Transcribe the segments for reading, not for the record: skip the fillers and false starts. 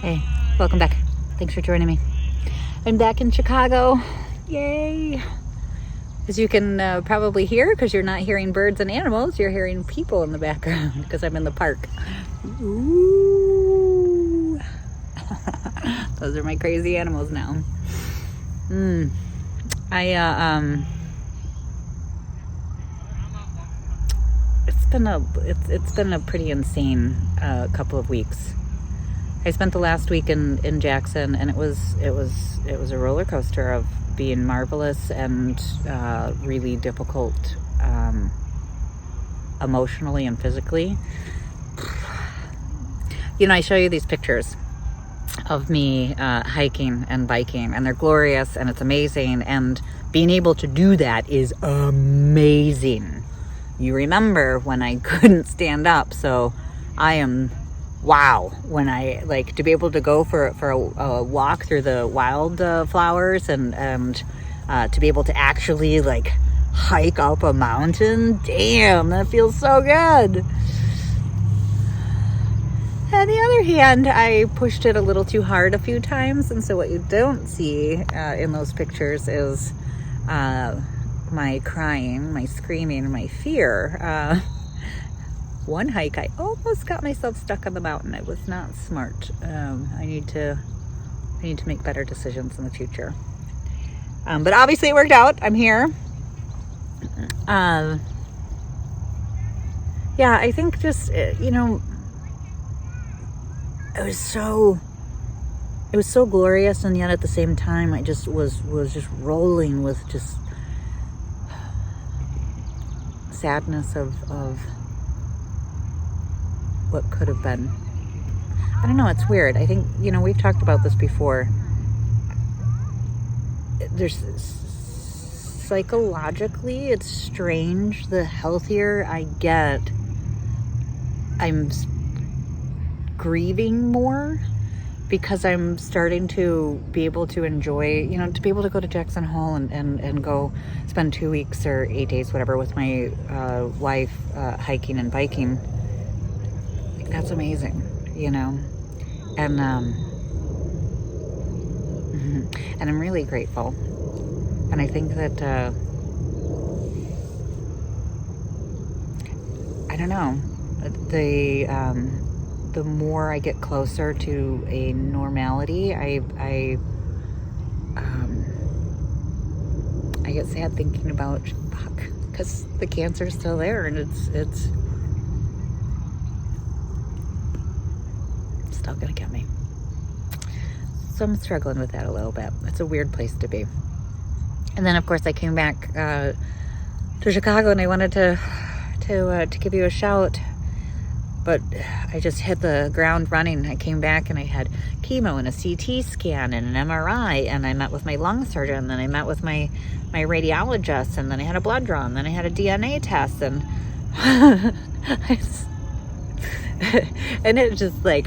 Hey, welcome back. Thanks for joining me. I'm back in Chicago. Yay! As you can probably hear, because you're not hearing birds and animals, you're hearing people in the background because I'm in the park. Ooh. Those are my crazy animals now. It's been a pretty insane couple of weeks. I spent the last week in Jackson, and it was a roller coaster of being marvelous and really difficult emotionally and physically. You know, I show you these pictures of me hiking and biking, and they're glorious and it's amazing, and being able to do that is amazing. You remember when I couldn't stand up, so I am when I to be able to go for a walk through the wild flowers and to be able to actually hike up a mountain, damn, that feels so good. On the other hand, I pushed it a little too hard a few times, and so what you don't see in those pictures is my crying, my screaming, my fear. One hike, I almost got myself stuck on the mountain. It was not smart. I need to make better decisions in the future. But obviously it worked out. I'm here. Yeah, I think just it was so glorious, and yet at the same time I just was just rolling with just sadness of what could have been. I don't know, it's weird. I think, we've talked about this before. There's psychologically, it's strange. The healthier I get, I'm grieving more, because I'm starting to be able to enjoy, to be able to go to Jackson Hole and go spend 2 weeks or 8 days, whatever, with my wife hiking and biking. That's amazing, and and I'm really grateful. And I think that I don't know, the more I get closer to a normality, I get sad thinking about because the cancer's still there, and it's still gonna get me. So I'm struggling with that a little bit. It's a weird place to be. And then of course I came back to Chicago, and I wanted to give you a shout, but I just hit the ground running. I came back and I had chemo and a CT scan and an MRI, and I met with my lung surgeon, and then I met with my radiologist, and then I had a blood draw, and then I had a DNA test, and and it's just BAM!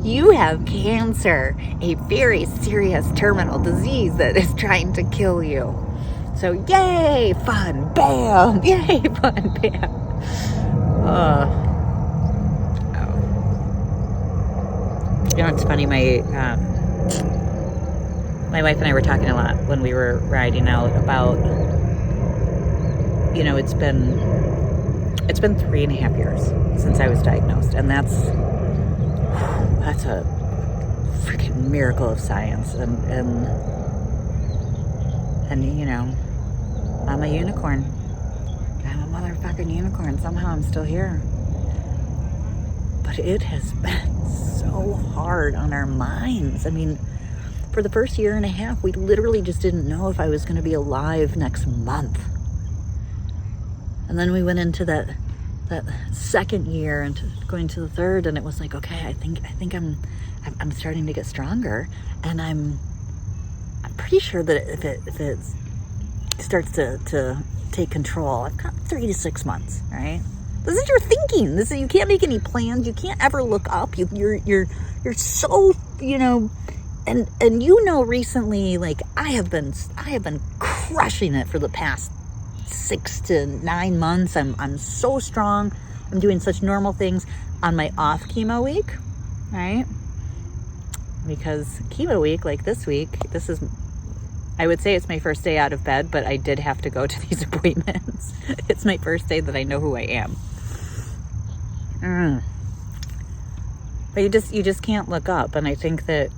You have cancer, a very serious terminal disease that is trying to kill you. So yay, fun, bam! Yay, fun, bam! It's funny, my wife and I were talking a lot when we were riding out about, it's been 3.5 years since I was diagnosed, and that's a freaking miracle of science, and I'm a unicorn. I'm a motherfucking unicorn. Somehow I'm still here. But it has been so hard on our minds. I mean, for the first 1.5 years, we literally just didn't know if I was going to be alive next month. And then we went into that second year and going to the third, and it was okay, I think I'm starting to get stronger, and I'm pretty sure that if it starts to take control, I've got 3 to 6 months, right? This is your thinking. You can't make any plans. You can't ever look up. You're so, and recently, I have been crushing it for the past 6 to 9 months. I'm so strong. I'm doing such normal things. On my off chemo week, right? Because chemo week, like this week, I would say it's my first day out of bed, but I did have to go to these appointments. It's my first day that I know who I am. But you just can't look up. And I think that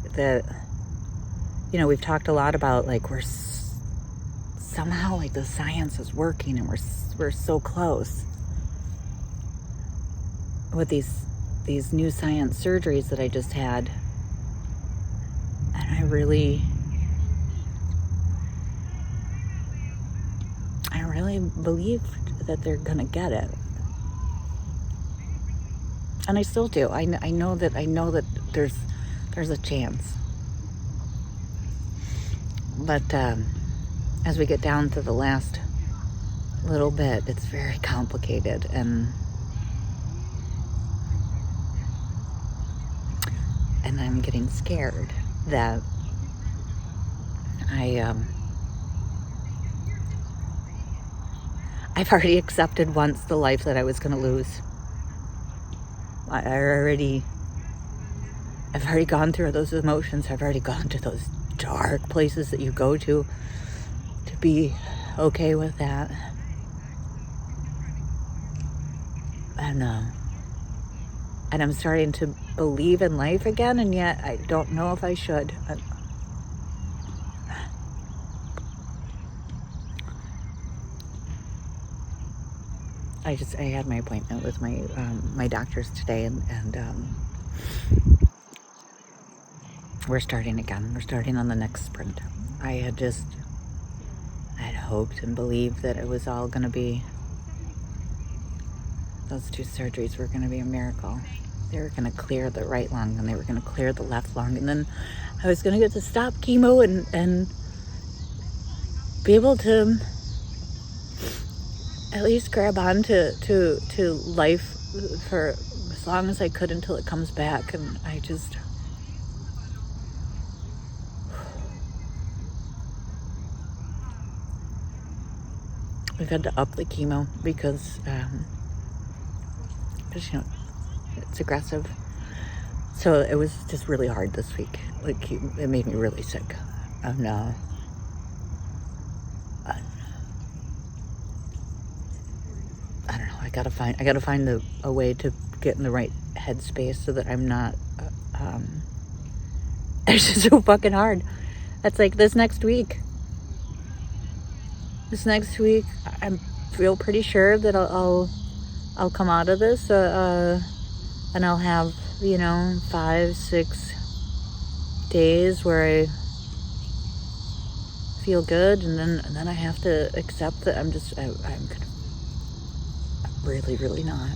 we've talked a lot about, like, we're somehow, like, the science is working and we're so close with these new science surgeries that I just had. And I really believed that they're gonna get it, and I still do. I know that there's a chance, but as we get down to the last little bit, it's very complicated, and I'm getting scared that I've already accepted once the life that I was going to lose. I've already gone through those emotions. I've already gone to those dark places that you go to be okay with that. And I'm starting to believe in life again, and yet I don't know if I should. I had my appointment with my doctors today, and we're starting again. We're starting on the next sprint. I had hoped and believed that it was all going to be, those 2 surgeries were going to be a miracle. They were going to clear the right lung, and they were going to clear the left lung, and then I was going to get to stop chemo and be able to at least grab on to life for as long as I could until it comes back. And we've had to up the chemo because it's aggressive. So it was just really hard this week. Like, it made me really sick. No. I don't know. I gotta find a way to get in the right headspace so that I'm not. It's just so fucking hard. That's like this next week. I feel pretty sure that I'll come out of this, and I'll have 5-6 days where I feel good, and then I have to accept that I'm really, really not.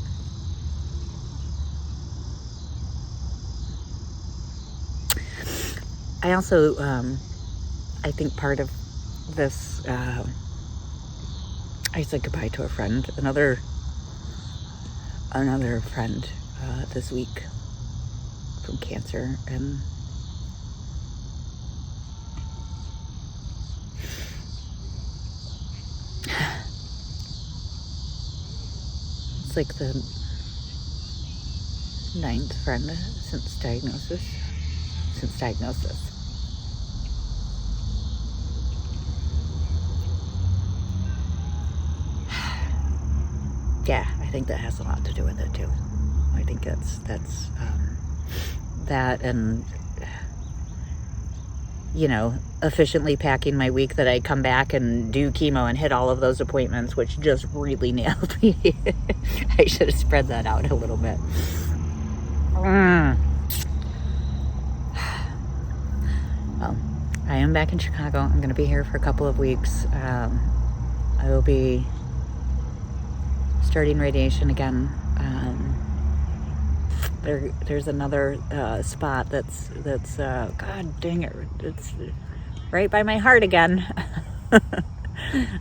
I also, I think part of this, I said goodbye to a friend, another friend, this week from cancer, and it's like the 9th friend since diagnosis. Yeah, I think that has a lot to do with it too. I think that's that, and efficiently packing my week that I come back and do chemo and hit all of those appointments, which just really nailed me. I should have spread that out a little bit. Well, I am back in Chicago. I'm going to be here for a couple of weeks. I will be starting radiation again. There's another spot that's God dang it, it's right by my heart again.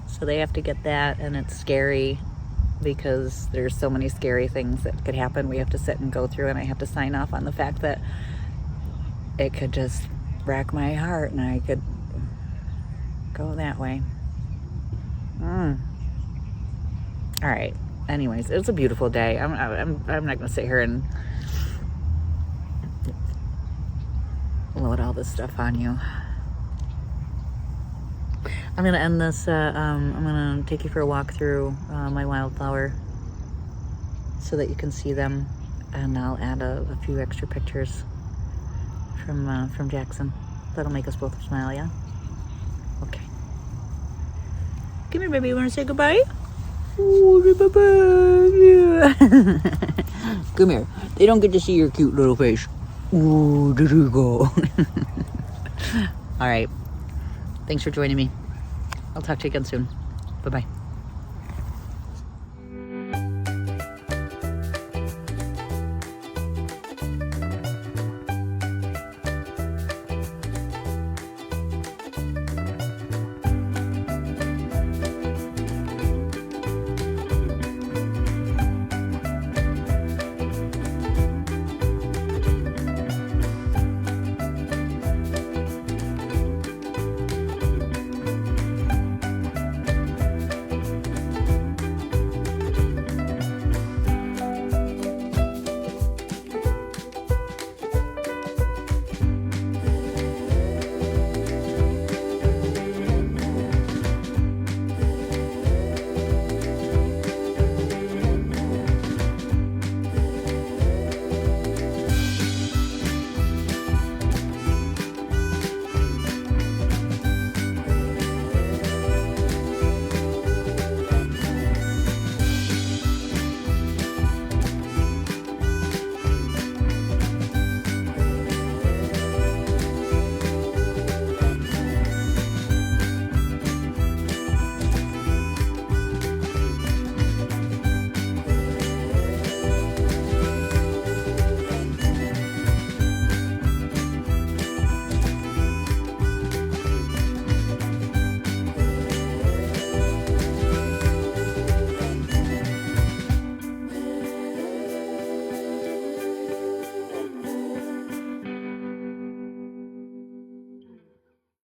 So they have to get that, and it's scary because there's so many scary things that could happen. We have to sit and go through, and I have to sign off on the fact that it could just wreck my heart and I could go that way. All right. Anyways, it's a beautiful day. I'm not gonna sit here and load all this stuff on you. I'm gonna end this. I'm gonna take you for a walk through my wildflower so that you can see them, and I'll add a few extra pictures from Jackson. That'll make us both smile, yeah? Okay. Come here, baby. You want to say goodbye? Oh, bye-bye. Yeah. Come here. They don't get to see your cute little face. Ooh, there you go. All right. Thanks for joining me. I'll talk to you again soon. Bye-bye.